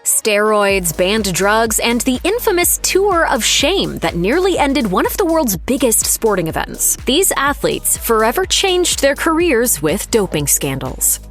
Steroids, banned drugs, and the infamous Tour of Shame that nearly ended one of the world's biggest sporting events. These athletes forever changed their careers with doping scandals.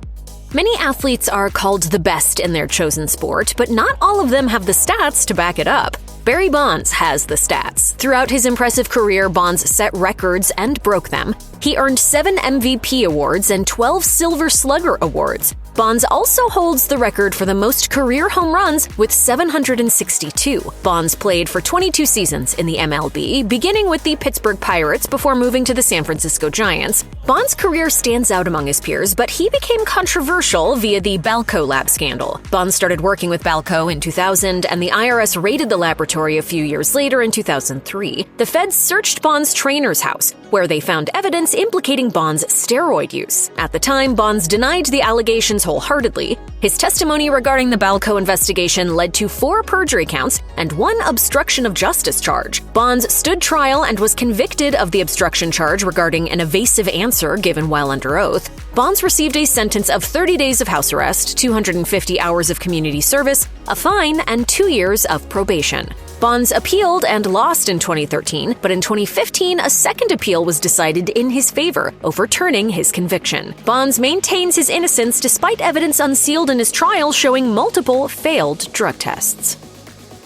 Many athletes are called the best in their chosen sport, but not all of them have the stats to back it up. Barry Bonds has the stats. Throughout his impressive career, Bonds set records and broke them. He earned 7 MVP awards and 12 Silver Slugger awards. Bonds also holds the record for the most career home runs with 762. Bonds played for 22 seasons in the MLB, beginning with the Pittsburgh Pirates before moving to the San Francisco Giants. Bonds' career stands out among his peers, but he became controversial via the Balco Lab scandal. Bonds started working with Balco in 2000, and the IRS raided the laboratory a few years later in 2003. The feds searched Bonds' trainer's house, where they found evidence implicating Bonds' steroid use. At the time, Bonds denied the allegations wholeheartedly. His testimony regarding the Balco investigation led to 4 perjury counts and 1 obstruction of justice charge. Bonds stood trial and was convicted of the obstruction charge regarding an evasive answer given while under oath. Bonds received a sentence of 30 days of house arrest, 250 hours of community service, a fine, and 2 years of probation. Bonds appealed and lost in 2013, but in 2015, a second appeal was decided in his favor, overturning his conviction. Bonds maintains his innocence despite evidence unsealed in his trial showing multiple failed drug tests.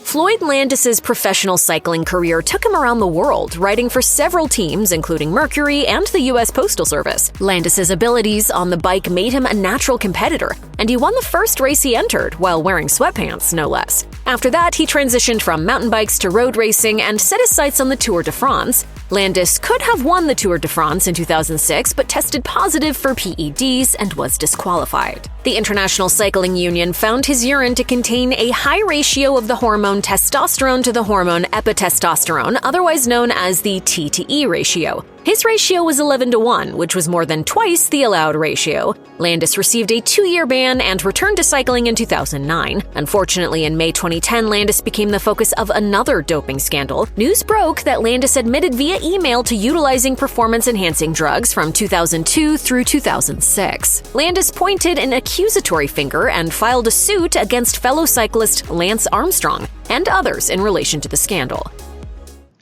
Floyd Landis' professional cycling career took him around the world, riding for several teams, including Mercury and the U.S. Postal Service. Landis' abilities on the bike made him a natural competitor, and he won the first race he entered, while wearing sweatpants, no less. After that, he transitioned from mountain bikes to road racing and set his sights on the Tour de France. Landis could have won the Tour de France in 2006, but tested positive for PEDs and was disqualified. The International Cycling Union found his urine to contain a high ratio of the hormone testosterone to the hormone epitestosterone, otherwise known as the T to E ratio. His ratio was 11-1, which was more than twice the allowed ratio. Landis received a 2-year ban and returned to cycling in 2009. Unfortunately, in May 2010, Landis became the focus of another doping scandal. News broke that Landis admitted via email to utilizing performance-enhancing drugs from 2002 through 2006. Landis pointed an accusatory finger and filed a suit against fellow cyclist Lance Armstrong and others in relation to the scandal.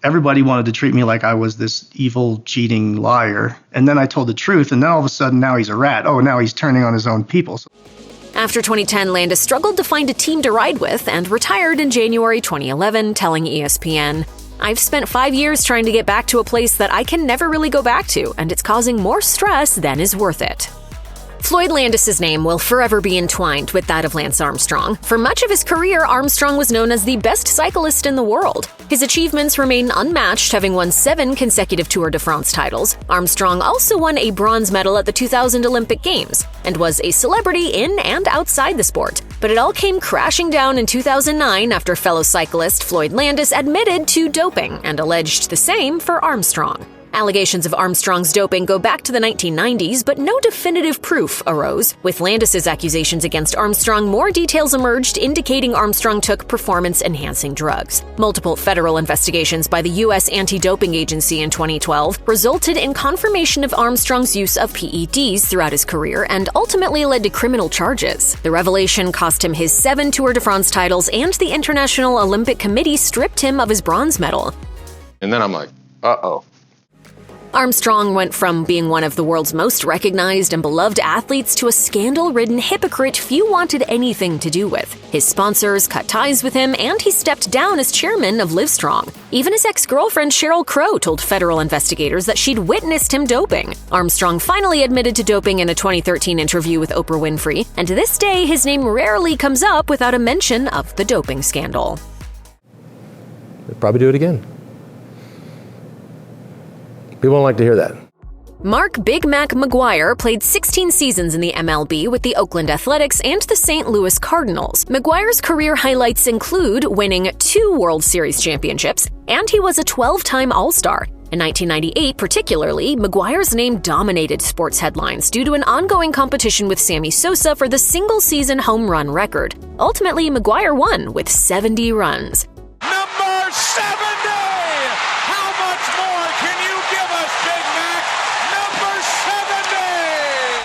Everybody wanted to treat me like I was this evil, cheating liar. And then I told the truth, and then all of a sudden, now he's a rat. Oh, now he's turning on his own people. After 2010, Landis struggled to find a team to ride with and retired in January 2011, telling ESPN, "I've spent 5 years trying to get back to a place that I can never really go back to, and it's causing more stress than is worth it." Floyd Landis' name will forever be entwined with that of Lance Armstrong. For much of his career, Armstrong was known as the best cyclist in the world. His achievements remain unmatched, having won 7 consecutive Tour de France titles. Armstrong also won a bronze medal at the 2000 Olympic Games and was a celebrity in and outside the sport. But it all came crashing down in 2009 after fellow cyclist Floyd Landis admitted to doping and alleged the same for Armstrong. Allegations of Armstrong's doping go back to the 1990s, but no definitive proof arose. With Landis' accusations against Armstrong, more details emerged indicating Armstrong took performance-enhancing drugs. Multiple federal investigations by the U.S. Anti-Doping Agency in 2012 resulted in confirmation of Armstrong's use of PEDs throughout his career and ultimately led to criminal charges. The revelation cost him his 7 Tour de France titles, and the International Olympic Committee stripped him of his bronze medal. And then I'm like, uh-oh. Armstrong went from being one of the world's most recognized and beloved athletes to a scandal-ridden hypocrite few wanted anything to do with. His sponsors cut ties with him, and he stepped down as chairman of Livestrong. Even his ex-girlfriend Sheryl Crow told federal investigators that she'd witnessed him doping. Armstrong finally admitted to doping in a 2013 interview with Oprah Winfrey, and to this day his name rarely comes up without a mention of the doping scandal. They'll probably do it again. People don't like to hear that. Mark Big Mac McGwire played 16 seasons in the MLB with the Oakland Athletics and the St. Louis Cardinals. McGwire's career highlights include winning 2 World Series championships, and he was a 12-time All-Star. In 1998 particularly, McGwire's name dominated sports headlines due to an ongoing competition with Sammy Sosa for the single-season home run record. Ultimately, McGwire won with 70 runs. Number 70! How much more can you give us, Big Mac? Number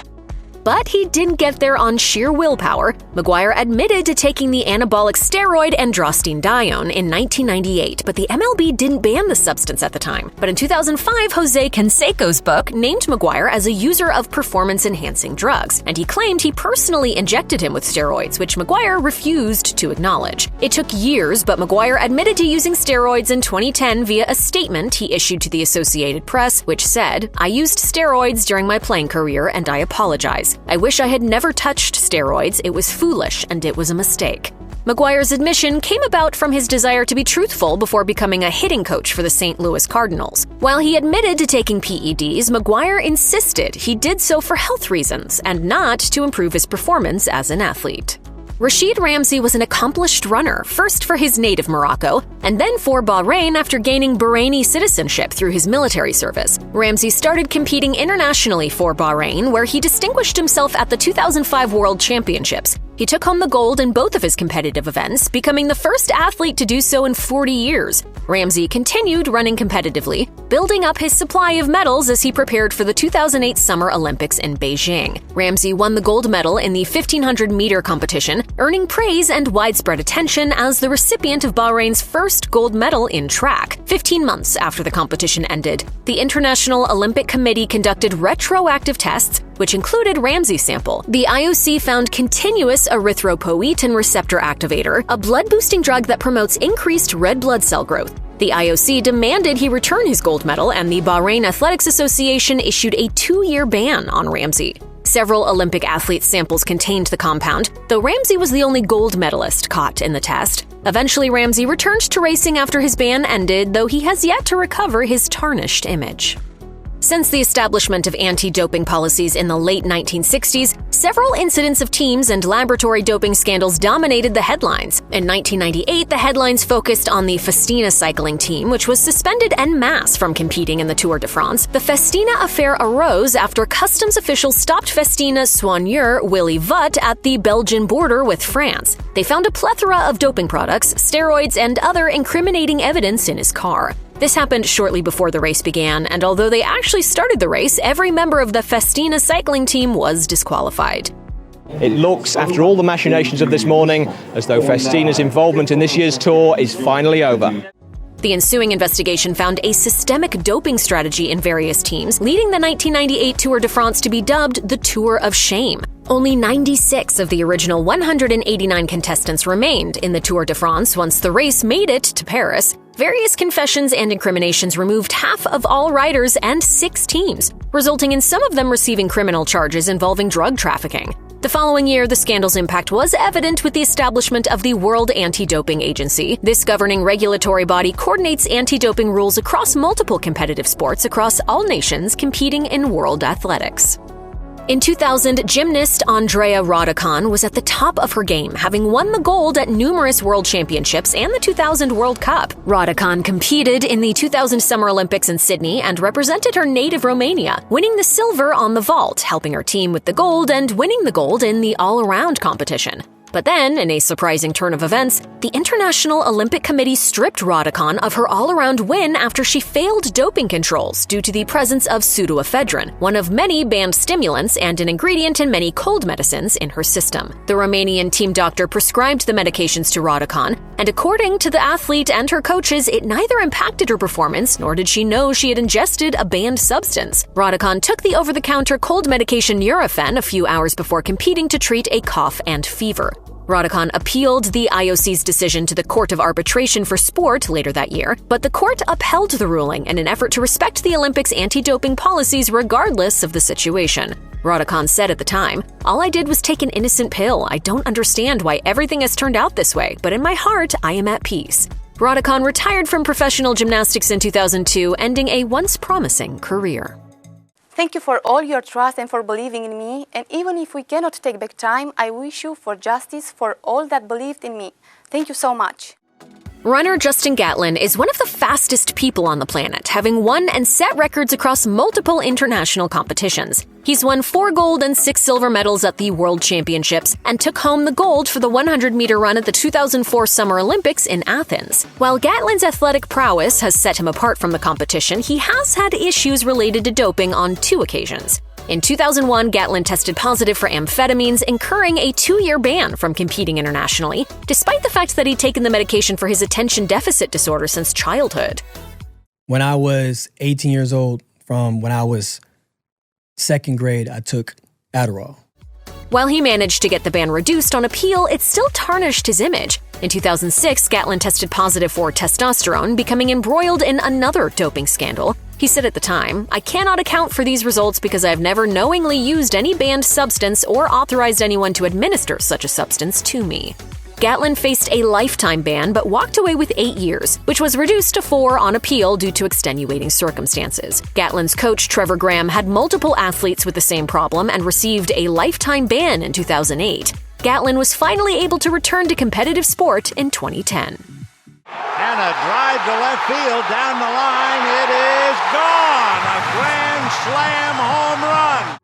70! But he didn't get there on sheer willpower. McGwire admitted to taking the anabolic steroid androstenedione in 1998, but the MLB didn't ban the substance at the time. But in 2005, Jose Canseco's book named McGwire as a user of performance-enhancing drugs, and he claimed he personally injected him with steroids, which McGwire refused to acknowledge. It took years, but McGwire admitted to using steroids in 2010 via a statement he issued to the Associated Press, which said, "I used steroids during my playing career and I apologize. I wish I had never touched steroids. It was foolish and it was a mistake." McGwire's admission came about from his desire to be truthful before becoming a hitting coach for the St. Louis Cardinals. While he admitted to taking PEDs, McGwire insisted he did so for health reasons and not to improve his performance as an athlete. Rashid Ramzi was an accomplished runner, first for his native Morocco, and then for Bahrain after gaining Bahraini citizenship through his military service. Ramzi started competing internationally for Bahrain, where he distinguished himself at the 2005 World Championships. He took home the gold in both of his competitive events, becoming the first athlete to do so in 40 years. Ramzi continued running competitively, building up his supply of medals as he prepared for the 2008 Summer Olympics in Beijing. Ramzi won the gold medal in the 1500-meter competition, earning praise and widespread attention as the recipient of Bahrain's first gold medal in track. 15 months after the competition ended, the International Olympic Committee conducted retroactive tests, which included Ramzi's sample. The IOC found continuous erythropoietin receptor activator, a blood-boosting drug that promotes increased red blood cell growth. The IOC demanded he return his gold medal, and the Bahrain Athletics Association issued a 2-year ban on Ramzi. Several Olympic athletes' samples contained the compound, though Ramzi was the only gold medalist caught in the test. Eventually, Ramzi returned to racing after his ban ended, though he has yet to recover his tarnished image. Since the establishment of anti-doping policies in the late 1960s, several incidents of teams and laboratory doping scandals dominated the headlines. In 1998, the headlines focused on the Festina cycling team, which was suspended en masse from competing in the Tour de France. The Festina affair arose after customs officials stopped Festina's soigneur, Willy Vutt, at the Belgian border with France. They found a plethora of doping products, steroids, and other incriminating evidence in his car. This happened shortly before the race began, and although they actually started the race, every member of the Festina cycling team was disqualified. It looks, after all the machinations of this morning, as though Festina's involvement in this year's tour is finally over. The ensuing investigation found a systemic doping strategy in various teams, leading the 1998 Tour de France to be dubbed the Tour of Shame. Only 96 of the original 189 contestants remained in the Tour de France once the race made it to Paris. Various confessions and incriminations removed half of all riders and 6 teams, resulting in some of them receiving criminal charges involving drug trafficking. The following year, the scandal's impact was evident with the establishment of the World Anti-Doping Agency. This governing regulatory body coordinates anti-doping rules across multiple competitive sports across all nations competing in world athletics. In 2000, gymnast Andreea Răducan was at the top of her game, having won the gold at numerous world championships and the 2000 World Cup. Răducan competed in the 2000 Summer Olympics in Sydney and represented her native Romania, winning the silver on the vault, helping her team with the gold and winning the gold in the all-around competition. But then, in a surprising turn of events, the International Olympic Committee stripped Răducan of her all-around win after she failed doping controls due to the presence of pseudoephedrine, one of many banned stimulants and an ingredient in many cold medicines in her system. The Romanian team doctor prescribed the medications to Răducan, and according to the athlete and her coaches, it neither impacted her performance nor did she know she had ingested a banned substance. Răducan took the over-the-counter cold medication Nurofen a few hours before competing to treat a cough and fever. Răducan appealed the IOC's decision to the Court of Arbitration for Sport later that year, but the court upheld the ruling in an effort to respect the Olympics' anti-doping policies regardless of the situation. Răducan said at the time, "All I did was take an innocent pill. I don't understand why everything has turned out this way, but in my heart, I am at peace." Răducan retired from professional gymnastics in 2002, ending a once promising career. Thank you for all your trust and for believing in me, and even if we cannot take back time, I wish you for justice for all that believed in me. Thank you so much. Runner Justin Gatlin is one of the fastest people on the planet, having won and set records across multiple international competitions. He's won 4 gold and 6 silver medals at the World Championships and took home the gold for the 100-meter run at the 2004 Summer Olympics in Athens. While Gatlin's athletic prowess has set him apart from the competition, he has had issues related to doping on 2 occasions. In 2001, Gatlin tested positive for amphetamines, incurring a 2-year ban from competing internationally, despite the fact that he'd taken the medication for his attention deficit disorder since childhood. When I was 18 years old, from when I was second grade, I took Adderall. While he managed to get the ban reduced on appeal, it still tarnished his image. In 2006, Gatlin tested positive for testosterone, becoming embroiled in another doping scandal. He said at the time, "I cannot account for these results because I have never knowingly used any banned substance or authorized anyone to administer such a substance to me." Gatlin faced a lifetime ban but walked away with 8 years, which was reduced to 4 on appeal due to extenuating circumstances. Gatlin's coach, Trevor Graham, had multiple athletes with the same problem and received a lifetime ban in 2008. Gatlin was finally able to return to competitive sport in 2010. And a drive to left field down the line. It is gone. A grand slam home run.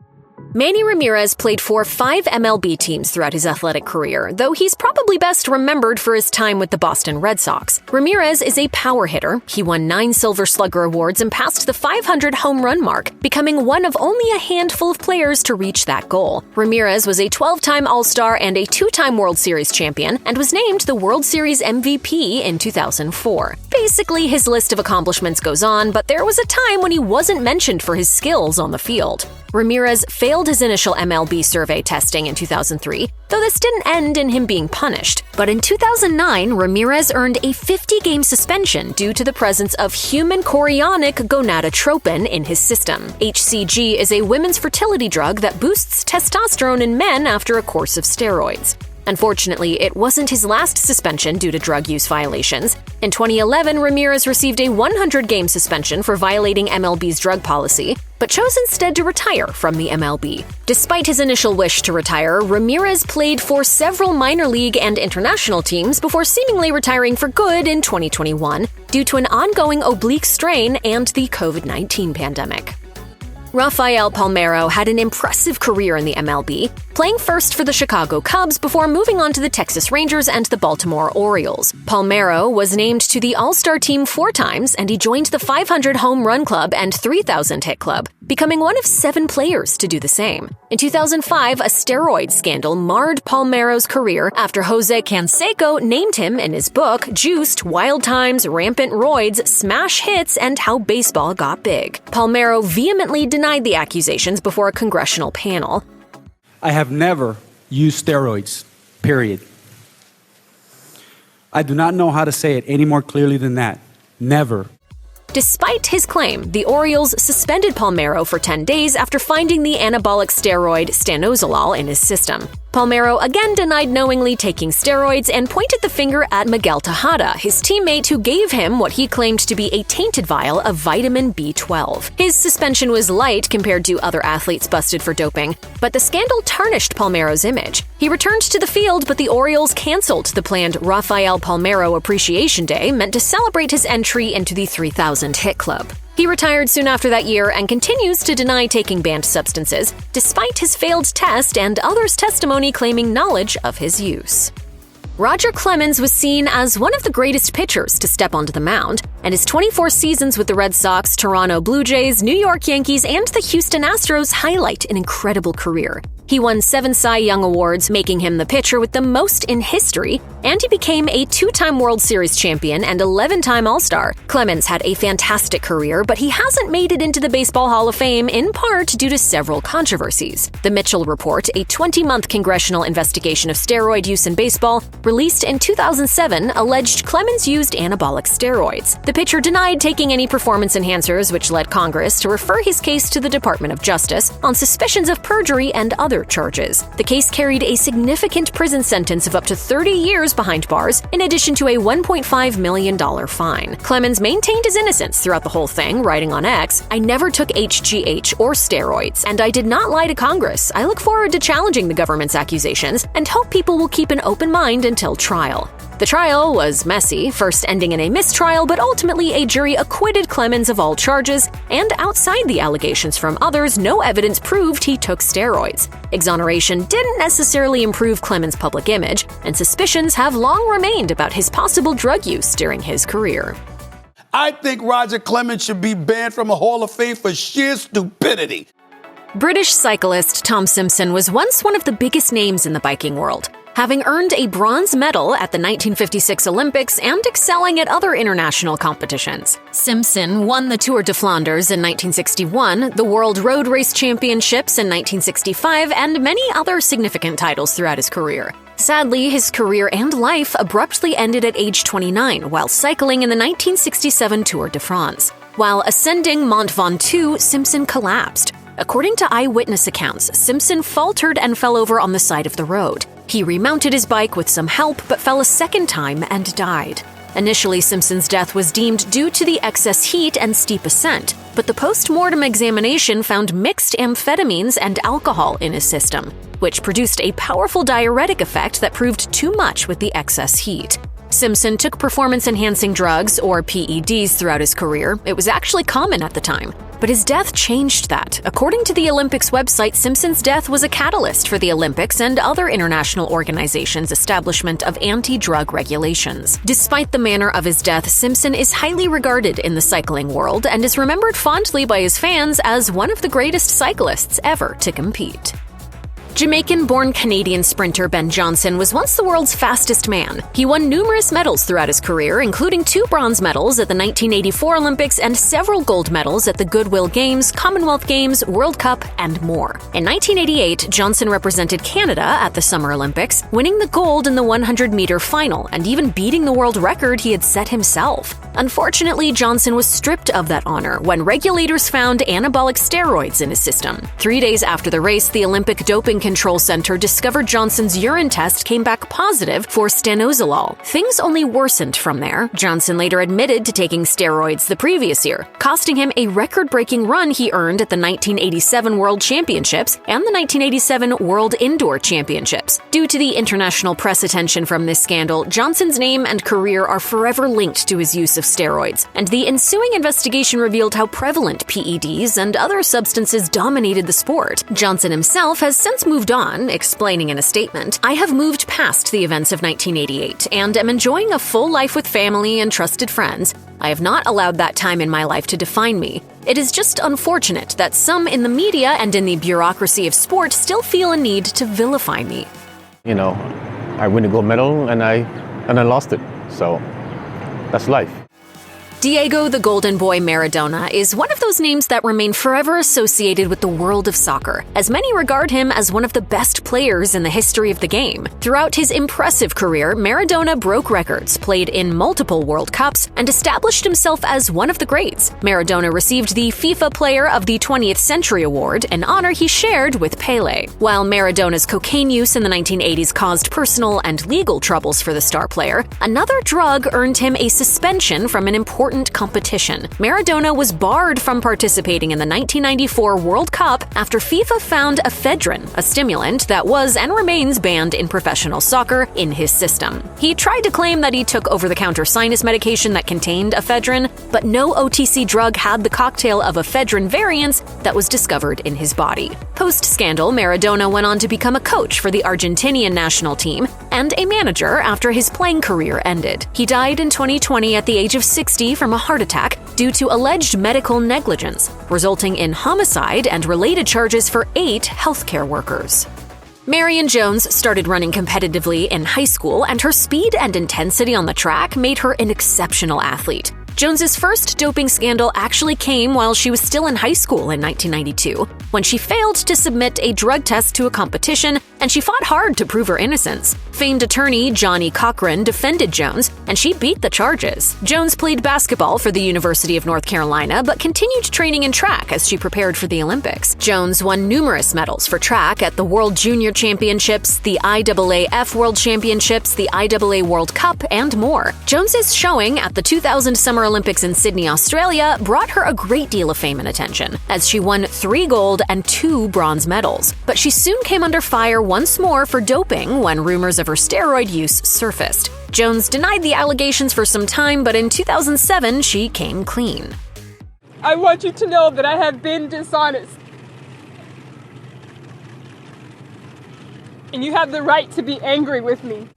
Manny Ramirez played for 5 MLB teams throughout his athletic career, though he's probably best remembered for his time with the Boston Red Sox. Ramirez is a power hitter. He won 9 Silver Slugger awards and passed the 500 home run mark, becoming one of only a handful of players to reach that goal. Ramirez was a 12-time All-Star and a 2-time World Series champion, and was named the World Series MVP in 2004. Basically, his list of accomplishments goes on, but there was a time when he wasn't mentioned for his skills on the field. Ramirez failed his initial MLB survey testing in 2003, though this didn't end in him being punished. But in 2009, Ramirez earned a 50-game suspension due to the presence of human chorionic gonadotropin in his system. HCG is a women's fertility drug that boosts testosterone in men after a course of steroids. Unfortunately, it wasn't his last suspension due to drug use violations. In 2011, Ramirez received a 100-game suspension for violating MLB's drug policy, but chose instead to retire from the MLB. Despite his initial wish to retire, Ramirez played for several minor league and international teams before seemingly retiring for good in 2021 due to an ongoing oblique strain and the COVID-19 pandemic. Rafael Palmeiro had an impressive career in the MLB, playing first for the Chicago Cubs before moving on to the Texas Rangers and the Baltimore Orioles. Palmeiro was named to the All-Star team 4 times, and he joined the 500 home run club and 3,000 hit club, becoming one of 7 players to do the same. In 2005, a steroid scandal marred Palmeiro's career after Jose Canseco named him in his book Juiced: Wild Times, Rampant Roids, Smash Hits, and How Baseball Got Big. Palmeiro vehemently denied the accusations before a congressional panel. I have never used steroids, period. I do not know how to say it any more clearly than that. Never. Despite his claim, the Orioles suspended Palmeiro for 10 days after finding the anabolic steroid stanozolol in his system. Palmeiro again denied knowingly taking steroids and pointed the finger at Miguel Tejada, his teammate who gave him what he claimed to be a tainted vial of vitamin B12. His suspension was light compared to other athletes busted for doping, but the scandal tarnished Palmeiro's image. He returned to the field, but the Orioles canceled the planned Rafael Palmeiro Appreciation Day meant to celebrate his entry into the 3,000 hit club. He retired soon after that year and continues to deny taking banned substances, despite his failed test and others' testimony claiming knowledge of his use. Roger Clemens was seen as one of the greatest pitchers to step onto the mound, and his 24 seasons with the Red Sox, Toronto Blue Jays, New York Yankees, and the Houston Astros highlight an incredible career. He won 7 Cy Young Awards, making him the pitcher with the most in history, and he became a 2-time World Series champion and 11-time All-Star. Clemens had a fantastic career, but he hasn't made it into the Baseball Hall of Fame in part due to several controversies. The Mitchell Report, a 20-month congressional investigation of steroid use in baseball, released in 2007, alleged Clemens used anabolic steroids. The pitcher denied taking any performance enhancers, which led Congress to refer his case to the Department of Justice on suspicions of perjury and other charges. The case carried a significant prison sentence of up to 30 years behind bars, in addition to a $1.5 million fine. Clemens maintained his innocence throughout the whole thing, writing on X, "I never took HGH or steroids, and I did not lie to Congress. I look forward to challenging the government's accusations and hope people will keep an open mind until trial." The trial was messy, first ending in a mistrial, but ultimately a jury acquitted Clemens of all charges, and outside the allegations from others, no evidence proved he took steroids. Exoneration didn't necessarily improve Clemens' public image, and suspicions have long remained about his possible drug use during his career. I think Roger Clemens should be banned from a Hall of Fame for sheer stupidity. British cyclist Tom Simpson was once one of the biggest names in the biking world, having earned a bronze medal at the 1956 Olympics and excelling at other international competitions. Simpson won the Tour de Flanders in 1961, the World Road Race Championships in 1965, and many other significant titles throughout his career. Sadly, his career and life abruptly ended at age 29 while cycling in the 1967 Tour de France. While ascending Mont Ventoux, Simpson collapsed. According to eyewitness accounts, Simpson faltered and fell over on the side of the road. He remounted his bike with some help but fell a second time and died. Initially, Simpson's death was deemed due to the excess heat and steep ascent, but the post-mortem examination found mixed amphetamines and alcohol in his system, which produced a powerful diuretic effect that proved too much with the excess heat. Simpson took performance-enhancing drugs, or PEDs, throughout his career. It was actually common at the time. But his death changed that. According to the Olympics website, Simpson's death was a catalyst for the Olympics and other international organizations' establishment of anti-drug regulations. Despite the manner of his death, Simpson is highly regarded in the cycling world and is remembered fondly by his fans as one of the greatest cyclists ever to compete. Jamaican-born Canadian sprinter Ben Johnson was once the world's fastest man. He won numerous medals throughout his career, including 2 bronze medals at the 1984 Olympics and several gold medals at the Goodwill Games, Commonwealth Games, World Cup, and more. In 1988, Johnson represented Canada at the Summer Olympics, winning the gold in the 100-meter final and even beating the world record he had set himself. Unfortunately, Johnson was stripped of that honor when regulators found anabolic steroids in his system. 3 days after the race, the Olympic Doping Control Center discovered Johnson's urine test came back positive for stanozolol. Things only worsened from there. Johnson later admitted to taking steroids the previous year, costing him a record-breaking run he earned at the 1987 World Championships and the 1987 World Indoor Championships. Due to the international press attention from this scandal, Johnson's name and career are forever linked to his use of steroids, and the ensuing investigation revealed how prevalent PEDs and other substances dominated the sport. Johnson himself has since moved on, explaining in a statement, "I have moved past the events of 1988 and am enjoying a full life with family and trusted friends. I have not allowed that time in my life to define me. It is just unfortunate that some in the media and in the bureaucracy of sport still feel a need to vilify me." You know, I win a gold medal and I lost it. So that's life. Diego the Golden Boy Maradona is one of those names that remain forever associated with the world of soccer, as many regard him as one of the best players in the history of the game. Throughout his impressive career, Maradona broke records, played in multiple World Cups, and established himself as one of the greats. Maradona received the FIFA Player of the 20th Century Award, an honor he shared with Pelé. While Maradona's cocaine use in the 1980s caused personal and legal troubles for the star player, another drug earned him a suspension from an important competition. Maradona was barred from participating in the 1994 World Cup after FIFA found ephedrine, a stimulant that was and remains banned in professional soccer, in his system. He tried to claim that he took over-the-counter sinus medication that contained ephedrine, but no OTC drug had the cocktail of ephedrine variants that was discovered in his body. Post-scandal, Maradona went on to become a coach for the Argentinian national team and a manager after his playing career ended. He died in 2020 at the age of 60 from a heart attack due to alleged medical negligence, resulting in homicide and related charges for 8 healthcare workers. Marion Jones started running competitively in high school, and her speed and intensity on the track made her an exceptional athlete. Jones's first doping scandal actually came while she was still in high school in 1992, when she failed to submit a drug test to a competition, and she fought hard to prove her innocence. Famed attorney Johnny Cochran defended Jones, and she beat the charges. Jones played basketball for the University of North Carolina, but continued training in track as she prepared for the Olympics. Jones won numerous medals for track at the World Junior Championships, the IAAF World Championships, the IAA World Cup, and more. Jones's showing at the 2000 Summer Olympics in Sydney, Australia, brought her a great deal of fame and attention, as she won 3 gold and 2 bronze medals. But she soon came under fire once more for doping when rumors of her steroid use surfaced. Jones denied the allegations for some time, but in 2007, she came clean. "I want you to know that I have been dishonest. And you have the right to be angry with me."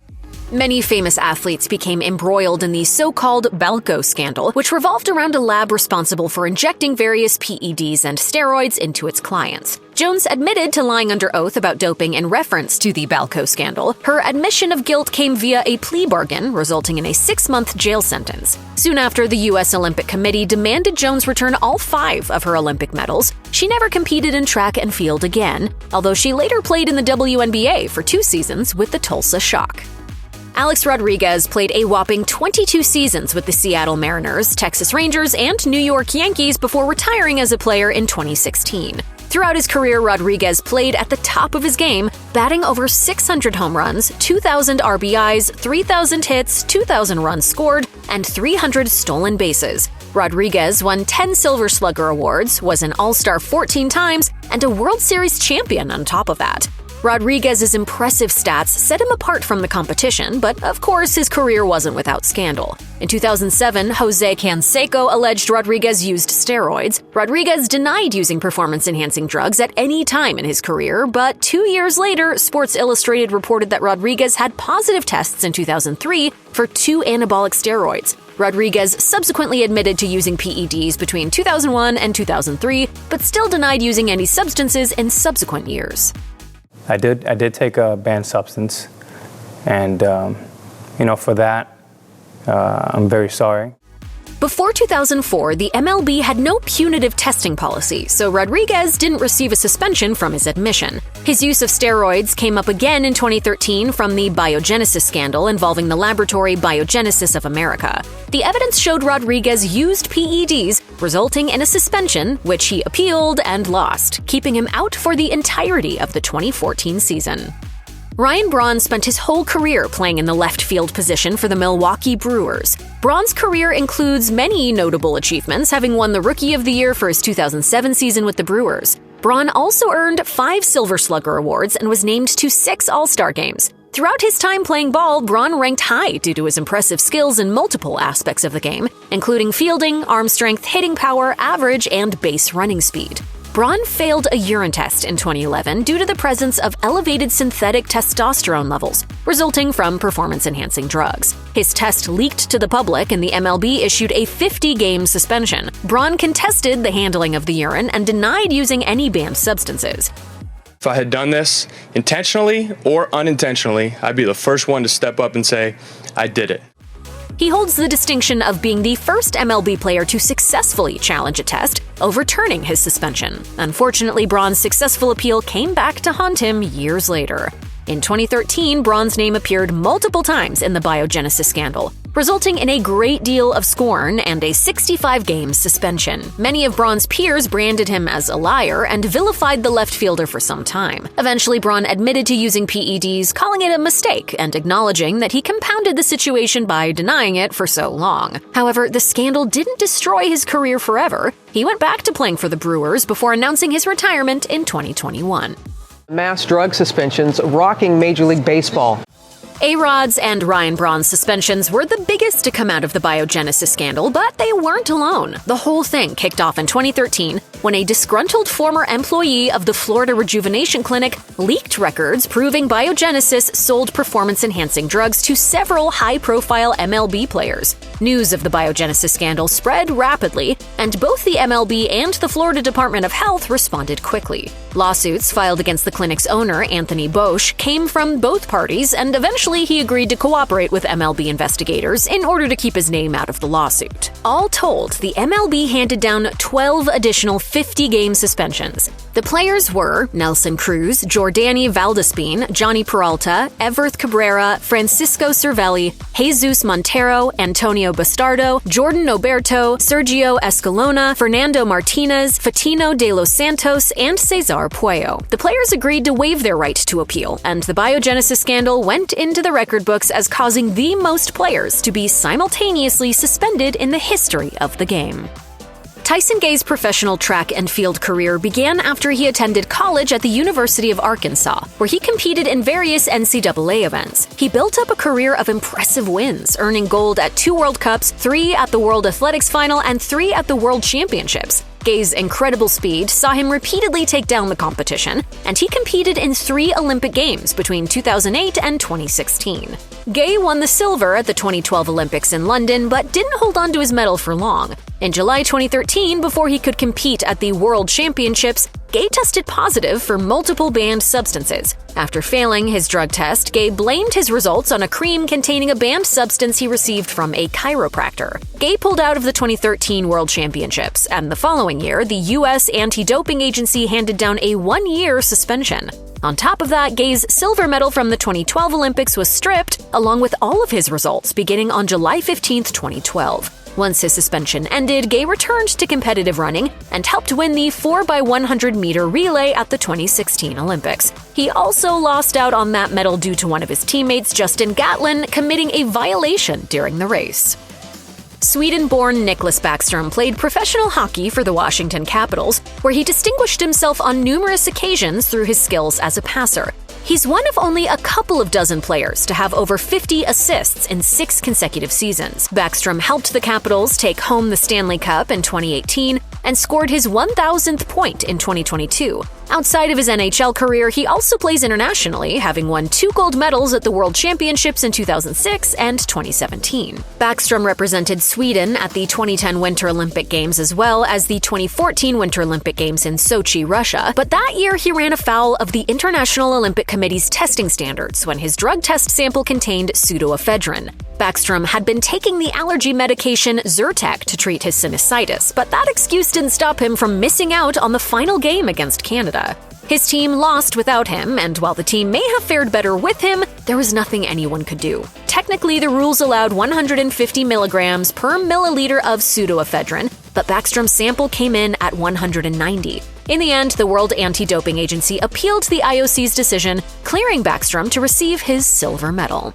Many famous athletes became embroiled in the so-called Balco scandal, which revolved around a lab responsible for injecting various PEDs and steroids into its clients. Jones admitted to lying under oath about doping in reference to the Balco scandal. Her admission of guilt came via a plea bargain, resulting in a 6-month jail sentence. Soon after, the U.S. Olympic Committee demanded Jones return all 5 of her Olympic medals. She never competed in track and field again, although she later played in the WNBA for 2 seasons with the Tulsa Shock. Alex Rodriguez played a whopping 22 seasons with the Seattle Mariners, Texas Rangers, and New York Yankees before retiring as a player in 2016. Throughout his career, Rodriguez played at the top of his game, batting over 600 home runs, 2,000 RBIs, 3,000 hits, 2,000 runs scored, and 300 stolen bases. Rodriguez won 10 Silver Slugger Awards, was an All-Star 14 times, and a World Series champion on top of that. Rodriguez's impressive stats set him apart from the competition, but of course his career wasn't without scandal. In 2007, Jose Canseco alleged Rodriguez used steroids. Rodriguez denied using performance-enhancing drugs at any time in his career, but 2 years later, Sports Illustrated reported that Rodriguez had positive tests in 2003 for 2 anabolic steroids. Rodriguez subsequently admitted to using PEDs between 2001 and 2003, but still denied using any substances in subsequent years. I did take a banned substance, and for that, I'm very sorry. Before 2004, the MLB had no punitive testing policy, so Rodriguez didn't receive a suspension from his admission. His use of steroids came up again in 2013 from the Biogenesis scandal involving the laboratory Biogenesis of America. The evidence showed Rodriguez used PEDs, resulting in a suspension, which he appealed and lost, keeping him out for the entirety of the 2014 season. Ryan Braun spent his whole career playing in the left field position for the Milwaukee Brewers. Braun's career includes many notable achievements, having won the Rookie of the Year for his 2007 season with the Brewers. Braun also earned 5 Silver Slugger Awards and was named to 6 All-Star games. Throughout his time playing ball, Braun ranked high due to his impressive skills in multiple aspects of the game, including fielding, arm strength, hitting power, average, and base running speed. Braun failed a urine test in 2011 due to the presence of elevated synthetic testosterone levels, resulting from performance-enhancing drugs. His test leaked to the public and the MLB issued a 50-game suspension. Braun contested the handling of the urine and denied using any banned substances. If I had done this intentionally or unintentionally, I'd be the first one to step up and say, I did it. He holds the distinction of being the first MLB player to successfully challenge a test, overturning his suspension. Unfortunately, Braun's successful appeal came back to haunt him years later. In 2013, Braun's name appeared multiple times in the Biogenesis scandal, resulting in a great deal of scorn and a 65-game suspension. Many of Braun's peers branded him as a liar and vilified the left fielder for some time. Eventually, Braun admitted to using PEDs, calling it a mistake and acknowledging that he compounded the situation by denying it for so long. However, the scandal didn't destroy his career forever. He went back to playing for the Brewers before announcing his retirement in 2021. Mass drug suspensions rocking Major League Baseball. A-Rod's and Ryan Braun's suspensions were the biggest to come out of the Biogenesis scandal, but they weren't alone. The whole thing kicked off in 2013 when a disgruntled former employee of the Florida Rejuvenation Clinic leaked records proving Biogenesis sold performance-enhancing drugs to several high-profile MLB players. News of the Biogenesis scandal spread rapidly, and both the MLB and the Florida Department of Health responded quickly. Lawsuits filed against the clinic's owner, Anthony Bosch, came from both parties, and eventually he agreed to cooperate with MLB investigators in order to keep his name out of the lawsuit. All told, the MLB handed down 12 additional 50-game suspensions. The players were Nelson Cruz, Jordany Valdespin, Johnny Peralta, Everth Cabrera, Francisco Cervelli, Jesus Montero, Antonio Bastardo, Jordan Oberto, Sergio Escalona, Fernando Martinez, Fatino de los Santos, and Cesar Puello. The players agreed to waive their right to appeal, and the Biogenesis scandal went into the record books as causing the most players to be simultaneously suspended in the history of the game. Tyson Gay's professional track and field career began after he attended college at the University of Arkansas, where he competed in various NCAA events. He built up a career of impressive wins, earning gold at 2 World Cups, 3 at the World Athletics Final, and 3 at the World Championships. Gay's incredible speed saw him repeatedly take down the competition, and he competed in 3 Olympic Games between 2008 and 2016. Gay won the silver at the 2012 Olympics in London, but didn't hold on to his medal for long. In July 2013, before he could compete at the World Championships, Gay tested positive for multiple banned substances. After failing his drug test, Gay blamed his results on a cream containing a banned substance he received from a chiropractor. Gay pulled out of the 2013 World Championships, and the following year, the U.S. anti-doping agency handed down a 1-year suspension. On top of that, Gay's silver medal from the 2012 Olympics was stripped, along with all of his results, beginning on July 15, 2012. Once his suspension ended, Gay returned to competitive running and helped win the 4x100-meter relay at the 2016 Olympics. He also lost out on that medal due to one of his teammates, Justin Gatlin, committing a violation during the race. Sweden-born Nicklas Bäckström played professional hockey for the Washington Capitals, where he distinguished himself on numerous occasions through his skills as a passer. He's one of only a couple of dozen players to have over 50 assists in 6 consecutive seasons. Bäckström helped the Capitals take home the Stanley Cup in 2018 and scored his 1,000th point in 2022. Outside of his NHL career, he also plays internationally, having won 2 gold medals at the World Championships in 2006 and 2017. Bäckström represented Sweden at the 2010 Winter Olympic Games as well as the 2014 Winter Olympic Games in Sochi, Russia, but that year he ran afoul of the International Olympic Committee's testing standards when his drug test sample contained pseudoephedrine. Bäckström had been taking the allergy medication Zyrtec to treat his sinusitis, but that excuse didn't stop him from missing out on the final game against Canada. His team lost without him, and while the team may have fared better with him, there was nothing anyone could do. Technically, the rules allowed 150 milligrams per milliliter of pseudoephedrine, but Bäckström's sample came in at 190. In the end, the World Anti-Doping Agency appealed the IOC's decision, clearing Bäckström to receive his silver medal.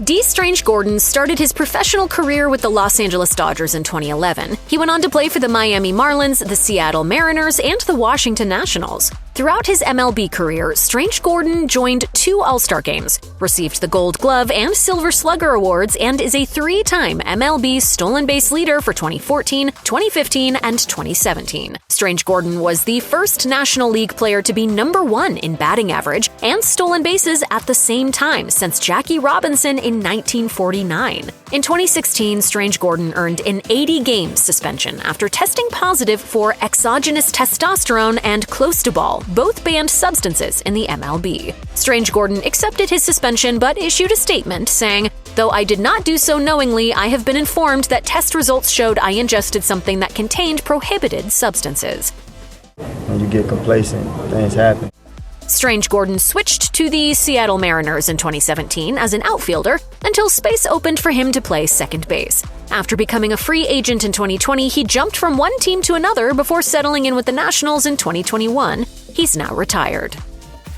Dee Strange-Gordon started his professional career with the Los Angeles Dodgers in 2011. He went on to play for the Miami Marlins, the Seattle Mariners, and the Washington Nationals. Throughout his MLB career, Strange-Gordon joined 2 All-Star games, received the Gold Glove and Silver Slugger awards, and is a 3-time MLB stolen base leader for 2014, 2015, and 2017. Strange-Gordon was the first National League player to be number 1 in batting average and stolen bases at the same time since Jackie Robinson in 1949. In 2016, Strange-Gordon earned an 80-game suspension after testing positive for exogenous testosterone and clostebol, both banned substances in the MLB. Strange-Gordon accepted his suspension but issued a statement saying, "Though I did not do so knowingly, I have been informed that test results showed I ingested something that contained prohibited substances." When you get complacent, things happen. Strange-Gordon switched to the Seattle Mariners in 2017 as an outfielder until space opened for him to play second base. After becoming a free agent in 2020, he jumped from one team to another before settling in with the Nationals in 2021. He's now retired.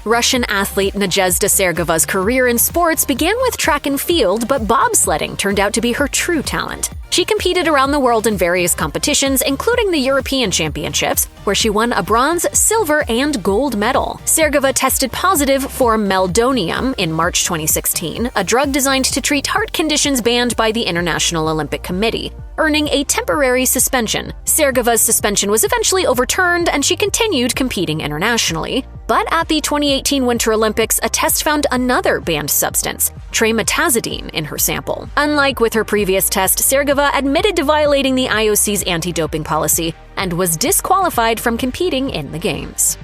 Russian athlete Nadezhda Sergeeva's career in sports began with track and field, but bobsledding turned out to be her true talent. She competed around the world in various competitions, including the European Championships, where she won a bronze, silver, and gold medal. Sergeeva tested positive for meldonium in March 2016, a drug designed to treat heart conditions banned by the International Olympic Committee, earning a temporary suspension. Sergeeva's suspension was eventually overturned, and she continued competing internationally. But at the 2018 Winter Olympics, a test found another banned substance, trimetazidine, in her sample. Unlike with her previous test, Sergeeva admitted to violating the IOC's anti-doping policy and was disqualified from competing in the Games.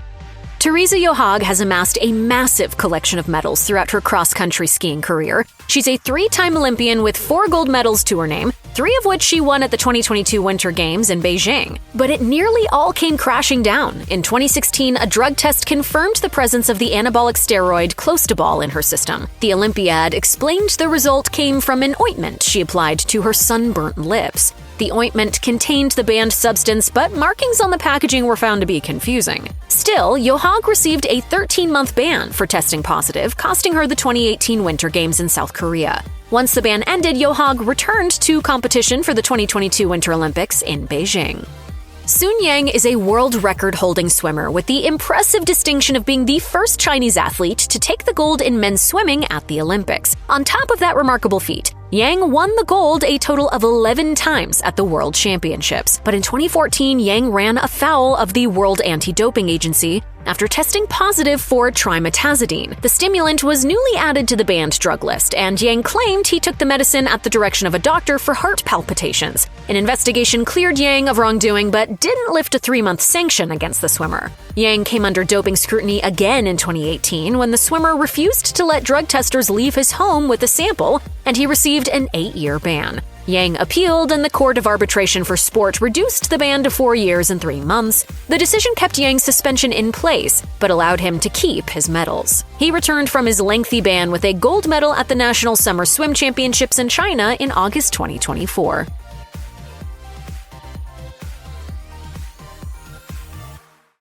Therese Johaug has amassed a massive collection of medals throughout her cross-country skiing career. She's a 3-time Olympian with 4 gold medals to her name, 3 of which she won at the 2022 Winter Games in Beijing. But it nearly all came crashing down. In 2016, a drug test confirmed the presence of the anabolic steroid clostebol in her system. The Olympiad explained the result came from an ointment she applied to her sunburnt lips. The ointment contained the banned substance, but markings on the packaging were found to be confusing. Still, Johaug received a 13-month ban for testing positive, costing her the 2018 Winter Games in South Korea. Once the ban ended, Johaug returned to competition for the 2022 Winter Olympics in Beijing. Sun Yang is a world record-holding swimmer with the impressive distinction of being the first Chinese athlete to take the gold in men's swimming at the Olympics. On top of that remarkable feat, Yang won the gold a total of 11 times at the World Championships, but in 2014, Yang ran afoul of the World Anti-Doping Agency after testing positive for trimetazidine. The stimulant was newly added to the banned drug list, and Yang claimed he took the medicine at the direction of a doctor for heart palpitations. An investigation cleared Yang of wrongdoing but didn't lift a 3-month sanction against the swimmer. Yang came under doping scrutiny again in 2018 when the swimmer refused to let drug testers leave his home with a sample, and he received an 8-year ban. Yang appealed, and the Court of Arbitration for Sport reduced the ban to 4 years and 3 months. The decision kept Yang's suspension in place, but allowed him to keep his medals. He returned from his lengthy ban with a gold medal at the National Summer Swim Championships in China in August 2024.